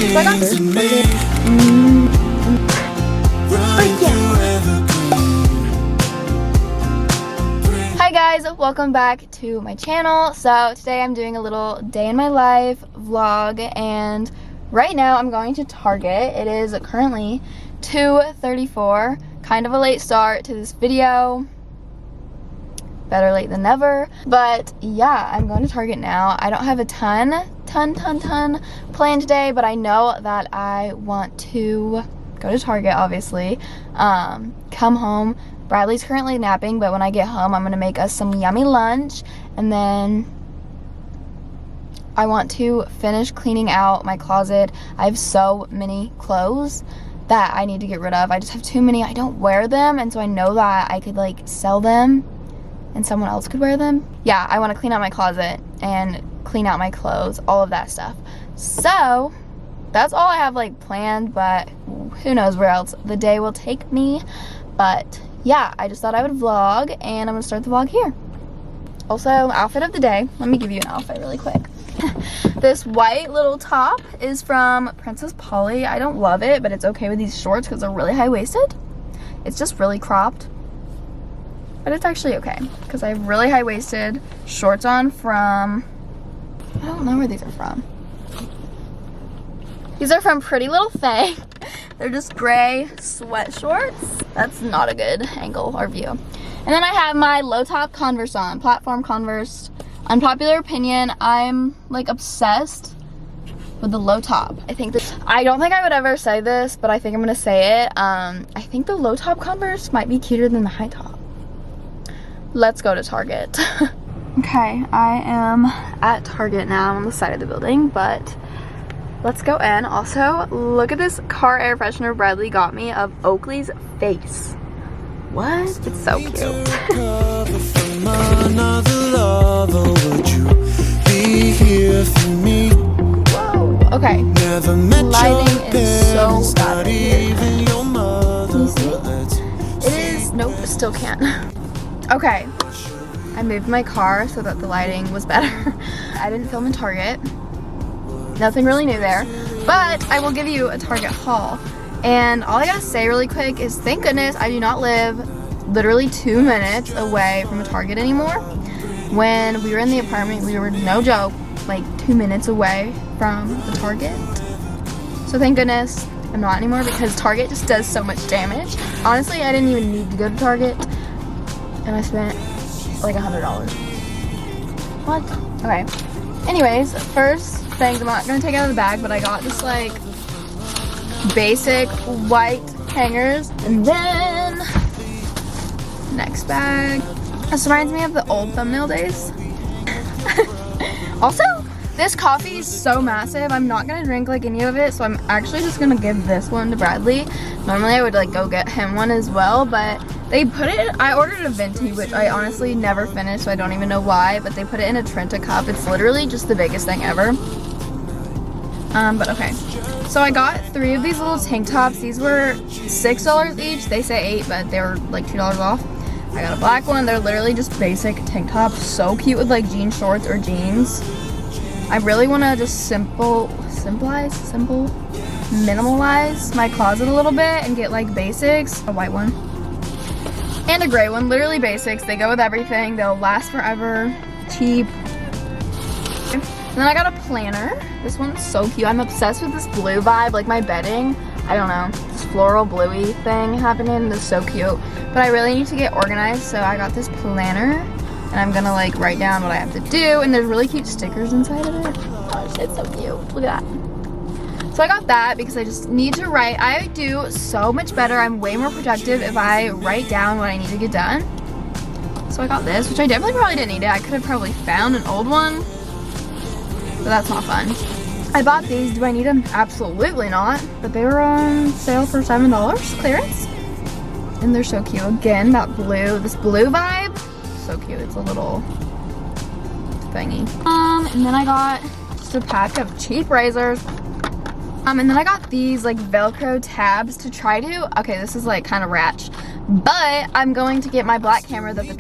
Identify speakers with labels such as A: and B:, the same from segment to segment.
A: I got this. Hi guys, welcome back to my channel. So today I'm doing a little day in my life vlog, and right now I'm going to Target. It is currently 2:34, kind of a late start to this video. Better late than never. But yeah, I'm going to Target now. I don't have a ton planned today, but I know that I want to go to Target, obviously. Come home. Bradley's currently napping, but when I get home, I'm gonna make us some yummy lunch, and then I want to finish cleaning out my closet. I have so many clothes that I need to get rid of. I just have too many. I don't wear them, and so I know that I could like sell them and someone else could wear them. Yeah, I want to clean out my closet and clean out my clothes, all of that stuff. So that's all I have like planned, but who knows where else the day will take me. But yeah, I just thought I would vlog, and I'm gonna start the vlog here. Also, outfit of the day. Let me give you an outfit really quick. This white little top is from Princess Polly. I don't love it, but it's okay with these shorts because they're really high-waisted. It's just really cropped, but it's actually okay because I have really high-waisted shorts on from, I don't know where these are from. These are from Pretty Little Fave. They're just gray sweat shorts. That's not a good angle or view. And then I have my low top Converse on, platform Converse. Unpopular opinion, I'm like obsessed with the low top. I don't think I would ever say this, but I think I'm gonna say it. I think the low top Converse might be cuter than the high top. Let's go to Target. Okay, I am at Target now. I'm on the side of the building, but let's go in. Also, look at this car air freshener Bradley got me of Oakley's Face. What? It's so cute. Whoa. Okay. Lighting is so bad here. Can you see? It is. Nope, still can't. Okay. I moved my car so that the lighting was better. I didn't film in Target. Nothing really new there, but I will give you a Target haul. And all I gotta say really quick is thank goodness I do not live literally 2 minutes away from a Target anymore. When we were in the apartment, we were, no joke, like 2 minutes away from the Target. So thank goodness I'm not anymore, because Target just does so much damage. Honestly, I didn't even need to go to Target, and I spent like $100. What? Okay. Anyways, first things I'm not gonna take out of the bag, but I got just like basic white hangers. And then next bag, this reminds me of the old thumbnail days. Also, this coffee is so massive. I'm not gonna drink like any of it, so I'm actually just gonna give this one to Bradley. Normally I would like go get him one as well, but they put it, I ordered a venti, which I honestly never finished, so I don't even know why, but they put it in a Trenta cup. It's literally just the biggest thing ever. But okay. So I got 3 of these little tank tops. These were $6 each. They say $8, but they were like $2 off. I got a black one. They're literally just basic tank tops. So cute with like jean shorts or jeans. I really want to just minimalize my closet a little bit and get like basics. A white one and a gray one. Literally basics. They go with everything. They'll last forever. Cheap. And then I got a planner. This one's so cute. I'm obsessed with this blue vibe, like my bedding. I don't know, this floral bluey thing happening. This is so cute. But I really need to get organized, so I got this planner, and I'm gonna like write down what I have to do. And there's really cute stickers inside of it. Gosh, it's so cute. Look at that. So I got that because I just need to write. I do so much better. I'm way more productive if I write down what I need to get done. So I got this, which I definitely probably didn't need it. I could have probably found an old one, but that's not fun. I bought these. Do I need them? Absolutely not. But they were on sale for $7 clearance. And they're so cute. Again, that blue, this blue vibe. So cute. It's a little thingy. And then I got just a pack of cheap razors. And then I got these like Velcro tabs to try to, okay, this is like kind of ratch, but I'm going to get my black camera that the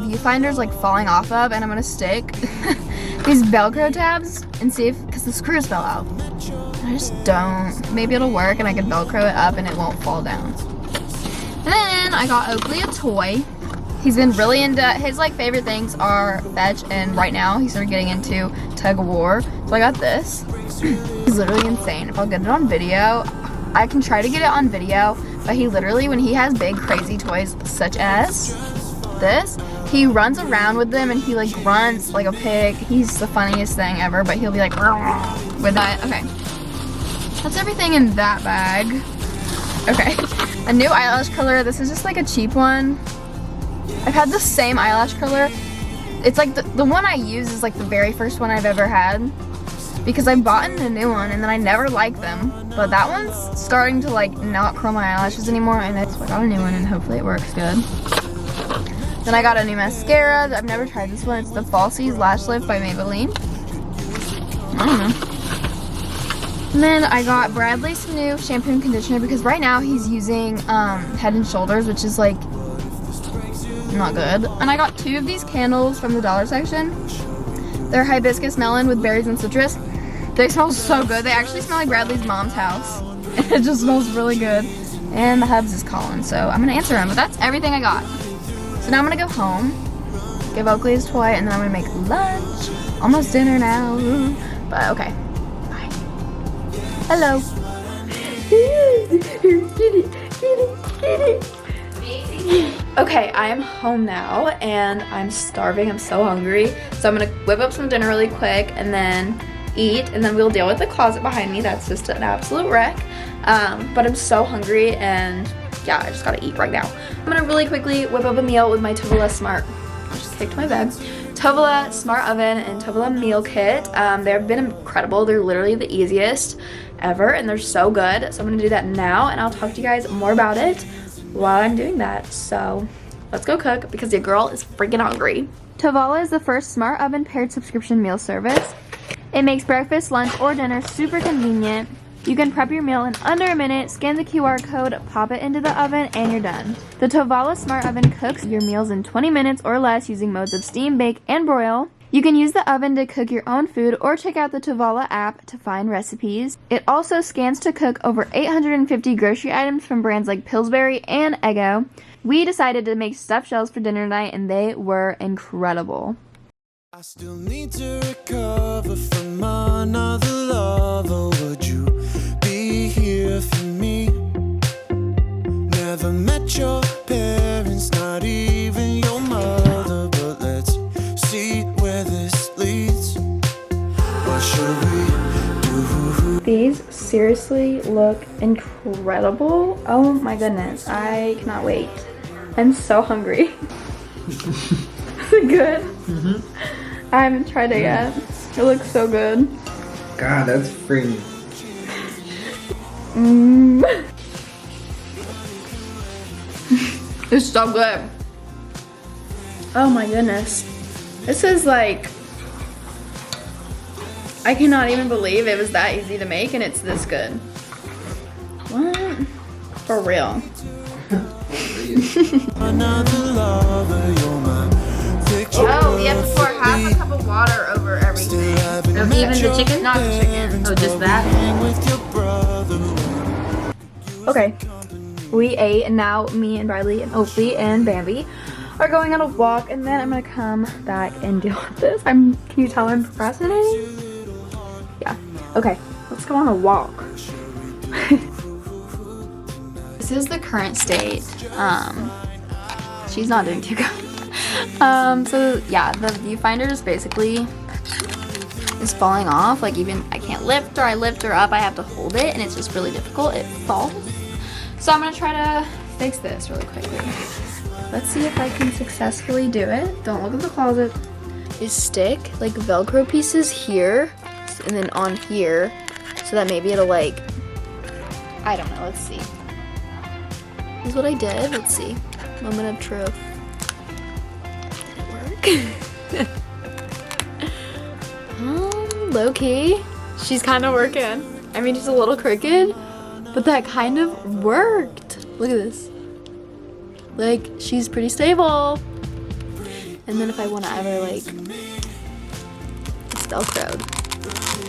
A: viewfinder's like falling off of, and I'm gonna stick these Velcro tabs and see if, because the screws fell out. I just don't. Maybe it'll work and I can Velcro it up and it won't fall down. And then I got Oakley a toy. He's been really into, his like favorite things are fetch, and right now he started getting into tug of war. So I got this. He's literally insane. If I'll get it on video, I can try to get it on video, but he literally, when he has big crazy toys such as this, he runs around with them and he like grunts like a pig. He's the funniest thing ever, but he'll be like with that. Okay, that's everything in that bag. Okay, a new eyelash curler. This is just like a cheap one. I've had the same eyelash curler. It's like the one I use is like the very first one I've ever had, because I bought a new one and then I never liked them. But that one's starting to like not curl my eyelashes anymore, and so I got a new one and hopefully it works good. Then I got a new mascara. I've never tried this one. It's the Falsies Lash Lift by Maybelline. I don't know. And then I got Bradley's new shampoo and conditioner, because right now he's using Head and Shoulders, which is like not good. And I got 2 of these candles from the dollar section. They're hibiscus melon with berries and citrus. They smell so good. They actually smell like Bradley's mom's house. It just smells really good. And the hubs is calling, so I'm gonna answer him. But that's everything I got. So now I'm gonna go home, give Oakley his toy, and then I'm gonna make lunch. Almost dinner now. But okay. Bye. Hello. Okay, I am home now and I'm starving. I'm so hungry. So I'm gonna whip up some dinner really quick and then eat, and then we'll deal with the closet behind me. That's just an absolute wreck. But I'm so hungry, and yeah, I just gotta eat right now. I'm gonna really quickly whip up a meal with my Tovala Smart. I just kicked my bed. Tovala Smart Oven and Tovala Meal Kit. They've been incredible. They're literally the easiest ever, and they're so good. So I'm gonna do that now, and I'll talk to you guys more about it while I'm doing that. So let's go cook, because your girl is freaking hungry. Tovala is the first smart oven paired subscription meal service. It makes breakfast, lunch, or dinner super convenient. You can prep your meal in under a minute, scan the QR code, pop it into the oven, and you're done. The Tovala Smart Oven cooks your meals in 20 minutes or less using modes of steam, bake, and broil. You can use the oven to cook your own food or check out the Tovala app to find recipes. It also scans to cook over 850 grocery items from brands like Pillsbury and Eggo. We decided to make stuffed shells for dinner tonight, and they were incredible.
B: I still need to recover from another lover. Would you be here for me? Never met your parents, not even your mother, but let's see where this leads. What should we do?
A: These seriously look incredible. Oh my goodness, I cannot wait. I'm so hungry. Is it good? Mm-hmm. I haven't tried it yet. It looks so good.
C: God, that's freaking.
A: It's so good. Oh my goodness. This is like, I cannot even believe it was that easy to make and it's this good. What? For real. Oh, we have to pour half a cup of water over everything.
D: Even the chicken?
A: Not the chicken.
D: Oh, just that?
A: Okay. We ate, and now me and Bradley and Oakley and Bambi are going on a walk, and then I'm gonna come back and deal with this. Can you tell I'm procrastinating? Yeah. Okay, let's go on a walk. This is the current state. She's not doing too good. So yeah, the viewfinder just basically is falling off. Like, even I can't lift her, I lift her up, I have to hold it, and it's just really difficult. It falls. So I'm gonna try to fix this really quickly. Let's see if I can successfully do it. Don't look at the closet. Is stick like Velcro pieces here and then on here, so that maybe it'll like, I don't know, let's see. This is what I did. Let's see. Moment of truth. Did it work? Low key. She's kind of working. I mean, she's a little crooked, but that kind of worked. Look at this. Like, she's pretty stable. And then if I want to ever like Velcroed.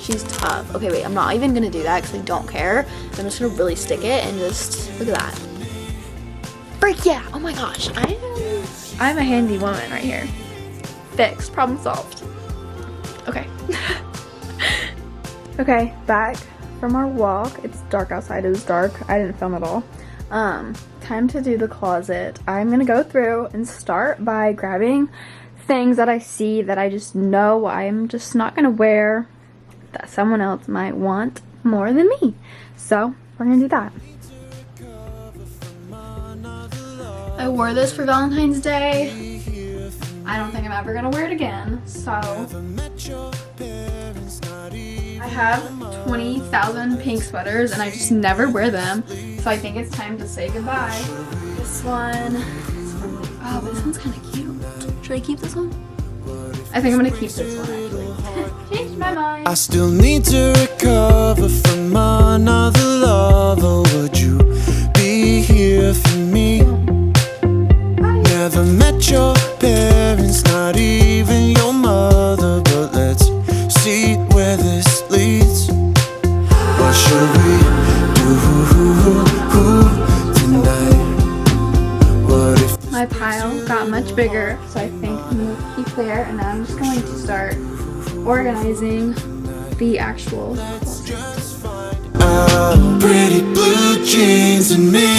A: She's tough. Okay, wait, I'm not even gonna do that because I don't care. I'm just gonna really stick it and just, look at that. Freak yeah, oh my gosh. I'm a handy woman right here. Fixed, problem solved. Okay. Okay, back from our walk. It's dark outside, it was dark. I didn't film at all. Time to do the closet. I'm gonna go through and start by grabbing things that I see that I just know I'm just not gonna wear, that someone else might want more than me. So we're gonna do that. I wore this for Valentine's Day. I don't think I'm ever gonna wear it again. So I have 20,000 pink sweaters and I just never wear them. So I think it's time to say goodbye. This one. Oh, this one's kind of cute. Should I keep this one? I think I'm gonna keep this one actually. Changed my mind.
B: I still need to recover from another lover. Would you be here for me? Never met your parents, not even your mother. But let's see where this leads. What should we do tonight? What if
A: My pile got much bigger, so I think I'm gonna keep there, and now I'm just going to start organizing the actual
B: pretty blue jeans and me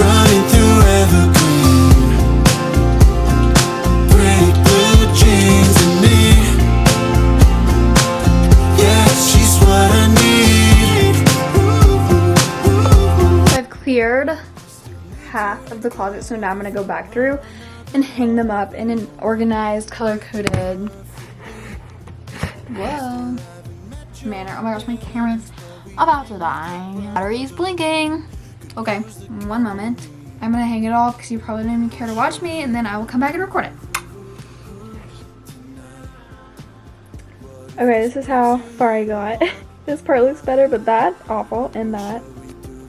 B: running through evergreen? Pretty blue jeans and me, yeah, she's what I need.
A: I've cleared half of the closet, so now I'm gonna go back through and hang them up in an organized, color-coded, whoa, manner. Oh my gosh, my camera's about to die. Battery's blinking. Okay, one moment. I'm gonna hang it off because you probably don't even care to watch me, and then I will come back and record it. Okay, this is how far I got. This part looks better, but that, awful, and that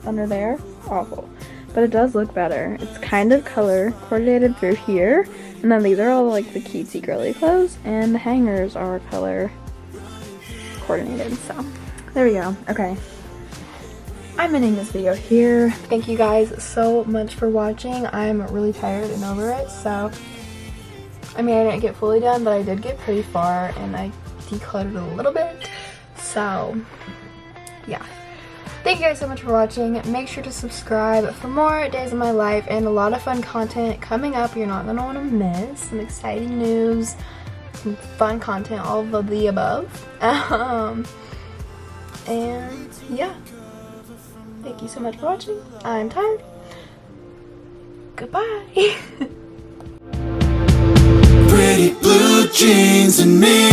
A: under there, awful. But it does look better. It's kind of color coordinated through here, and then these are all like the cutesy girly clothes, and the hangers are color coordinated. So there we go. Okay, I'm ending this video here. Thank you guys so much for watching. I'm really tired and over it. So I mean, I didn't get fully done, but I did get pretty far, and I decluttered a little bit. So yeah, thank you guys so much for watching. Make sure to subscribe for more days of my life and a lot of fun content coming up you're not gonna want to miss. Some exciting news, some fun content, all of the above. And yeah, thank you so much for watching. I'm tired. Goodbye.
B: Pretty blue jeans and me